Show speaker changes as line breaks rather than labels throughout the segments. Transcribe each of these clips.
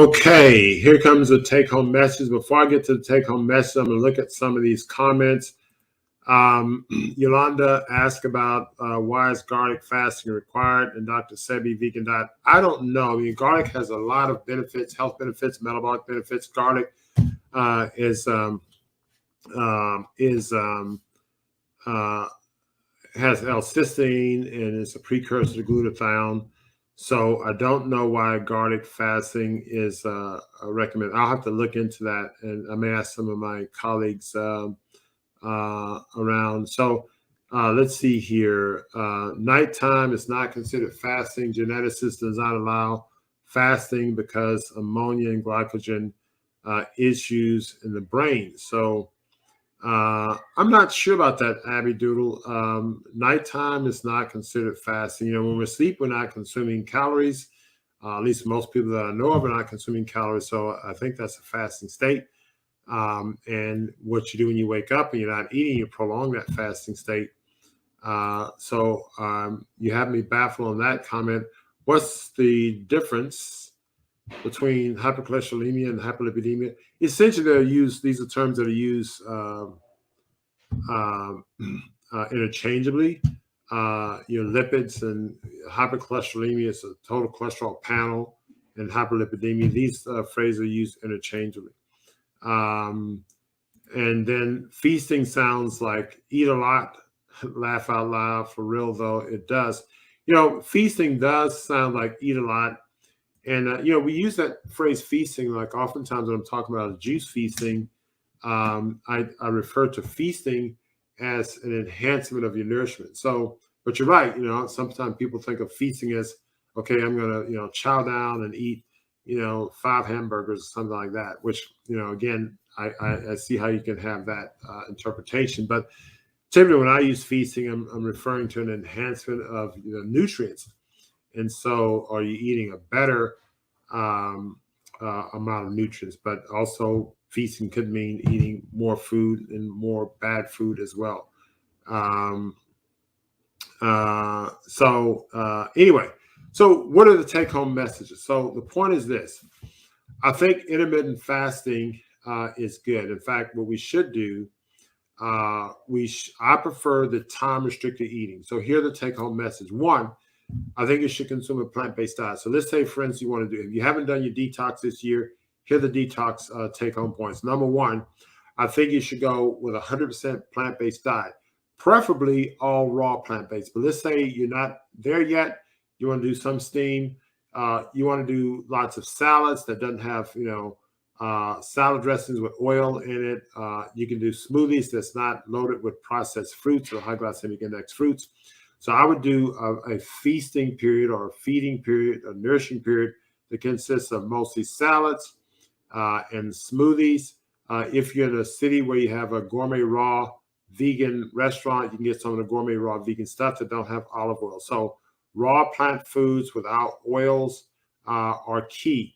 Okay, here comes the take-home message. Before I get to the take-home message, I'm going to look at some of these comments. Yolanda asked about why is garlic fasting required in Dr. Sebi vegan diet. I don't know. I mean, garlic has a lot of benefits, health benefits, metabolic benefits. Garlic has L-cysteine and it's a precursor to glutathione. So I don't know why garlic fasting is recommended. I'll have to look into that, and I may ask some of my colleagues around. So let's see here. Nighttime is not considered fasting. Geneticist does not allow fasting because ammonia and glycogen issues in the brain. So I'm not sure about that, Abby Doodle. Nighttime is not considered fasting. You know, when we're asleep, we're not consuming calories. At least most people that I know of are not consuming calories. So I think that's a fasting state. And what you do when you wake up and you're not eating, you prolong that fasting state. So you have me baffled on that comment. What's the difference between hypercholesterolemia and hypolipidemia? Essentially, these are terms that are used interchangeably. Lipids and hypercholesterolemia is a total cholesterol panel, and hyperlipidemia, these phrases are used interchangeably. And then feasting sounds like eat a lot, laugh out loud. For real, though, it does. Feasting does sound like eat a lot. And, we use that phrase feasting, like oftentimes when I'm talking about juice feasting, I refer to feasting as an enhancement of your nourishment. So, but you're right, sometimes people think of feasting as, okay, I'm going to, chow down and eat, 5 hamburgers or something like that, which, again, I see how you can have that interpretation. But typically when I use feasting, I'm referring to an enhancement of nutrients. And so are you eating a better amount of nutrients? But also feasting could mean eating more food and more bad food as well. Anyway, so what are the take-home messages? So the point is this. I think intermittent fasting is good. In fact, what we should do, I prefer the time-restricted eating. So here are the take-home message. One, I think you should consume a plant-based diet. So let's say, for instance, you want to do, if you haven't done your detox this year, here are the detox take-home points. Number one, I think you should go with a 100% plant-based diet, preferably all raw plant-based. But let's say you're not there yet. You want to do some steam. You want to do lots of salads that doesn't have, salad dressings with oil in it. You can do smoothies that's not loaded with processed fruits or high glycemic index fruits. So I would do a feasting period or a feeding period, a nourishing period that consists of mostly salads and smoothies. If you're in a city where you have a gourmet raw vegan restaurant, you can get some of the gourmet raw vegan stuff that don't have olive oil. So raw plant foods without oils are key.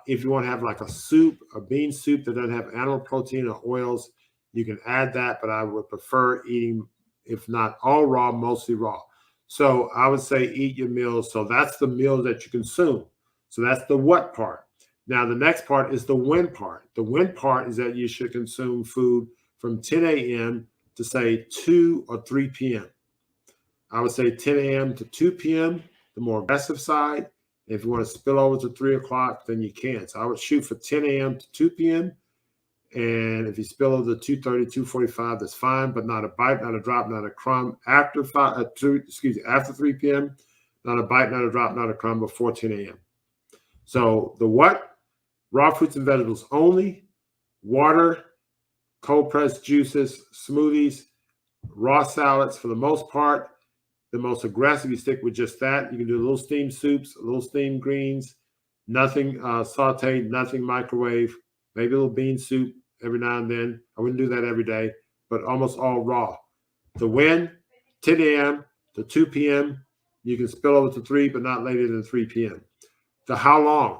If you want to have like a soup, a bean soup that doesn't have animal protein or oils, you can add that, but I would prefer eating, if not all raw, mostly raw. So I would say eat your meals. So that's the meal that you consume. So that's the what part. Now, the next part is the when part. The when part is that you should consume food from 10 a.m. to say 2 or 3 p.m. I would say 10 a.m. to 2 p.m., the more aggressive side. If you want to spill over to 3 o'clock, then you can. So I would shoot for 10 a.m. to 2 p.m. And if you spill over to 2:30, 2:45, that's fine, but not a bite, not a drop, not a crumb after 3 p.m., not a bite, not a drop, not a crumb before 10 a.m. So the what? Raw fruits and vegetables only, water, cold pressed juices, smoothies, raw salads for the most part. The most aggressive, you stick with just that. You can do little steamed soups, little steamed greens, nothing sauteed, nothing microwave, maybe a little bean soup every now and then. I wouldn't do that every day, but almost all raw. The when, 10 a.m. to 2 p.m. You can spill over to 3, but not later than 3 p.m. The how long?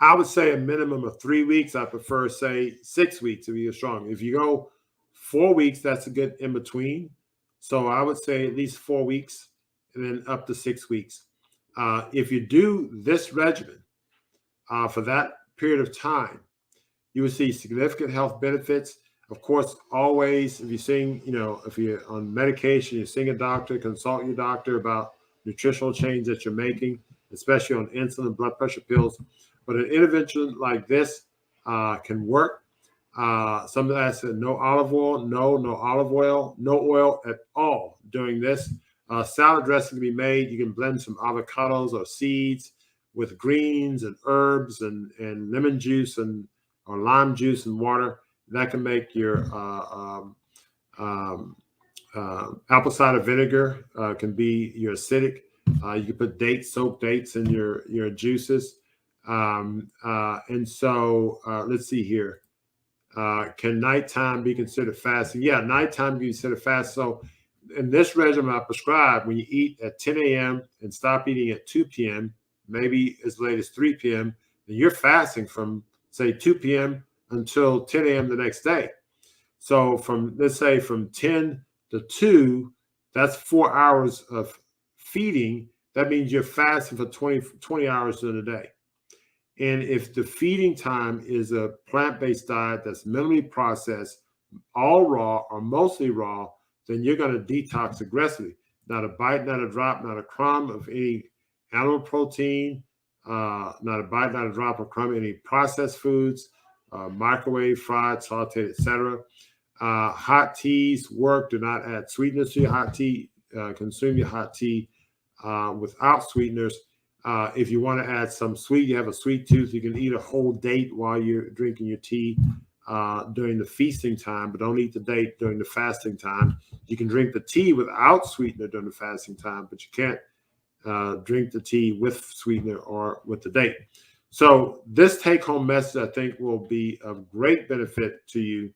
I would say a minimum of 3 weeks. I prefer, say, 6 weeks if you're strong. If you go 4 weeks, that's a good in between. So I would say at least 4 weeks and then up to 6 weeks. If you do this regimen, for that period of time, you will see significant health benefits. Of course, always, if if you're on medication, you're seeing a doctor, consult your doctor about nutritional change that you're making, especially on insulin, blood pressure pills. But an intervention like this can work. Some of that said no olive oil, no olive oil, no oil at all during this. Salad dressing can be made. You can blend some avocados or seeds with greens and herbs and lemon juice or lime juice and water. That can make your apple cider vinegar can be your acidic. You can put soaked dates in your juices. And so let's see here. Can nighttime be considered fasting? Yeah, nighttime can be considered fast. So in this regimen I prescribe, when you eat at 10 a.m. and stop eating at 2 p.m., maybe as late as 3 p.m., then you're fasting from, say, 2 p.m. until 10 a.m. the next day. So let's say from 10 to 2, that's 4 hours of feeding. That means you're fasting for 20 hours in a day. And if the feeding time is a plant-based diet that's minimally processed, all raw or mostly raw, then you're going to detox aggressively. Not a bite, not a drop, not a crumb of any animal protein, not a bite, not a drop of crumb of any processed foods, microwave, fried, sauteed, etc. Hot teas work. Do not add sweeteners to your hot tea. Consume your hot tea without sweeteners. If you want to add some sweet, you have a sweet tooth, you can eat a whole date while you're drinking your tea during the feasting time, but don't eat the date during the fasting time. You can drink the tea without sweetener during the fasting time, but you can't drink the tea with sweetener or with the date. So this take-home message, I think, will be of great benefit to you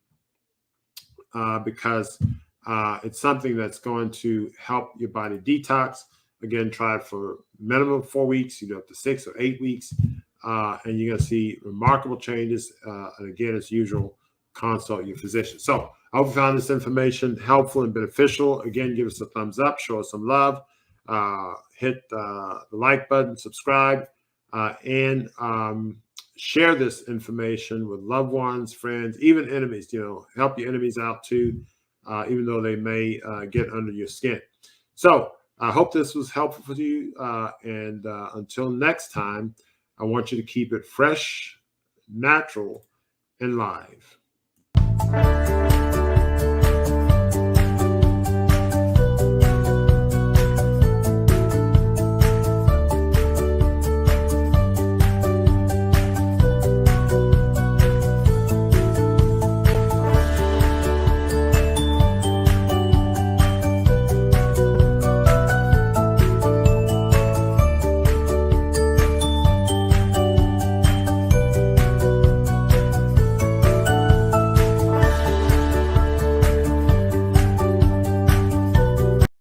because it's something that's going to help your body detox. Again, try it for minimum 4 weeks, up to 6 or 8 weeks, and you're going to see remarkable changes. And again, as usual, consult your physician. So I hope you found this information helpful and beneficial. Again, give us a thumbs up, show us some love, hit the like button, subscribe, and share this information with loved ones, friends, even enemies. Help your enemies out too, even though they may get under your skin. So I hope this was helpful for you. And until next time, I want you to keep it fresh, natural, and live.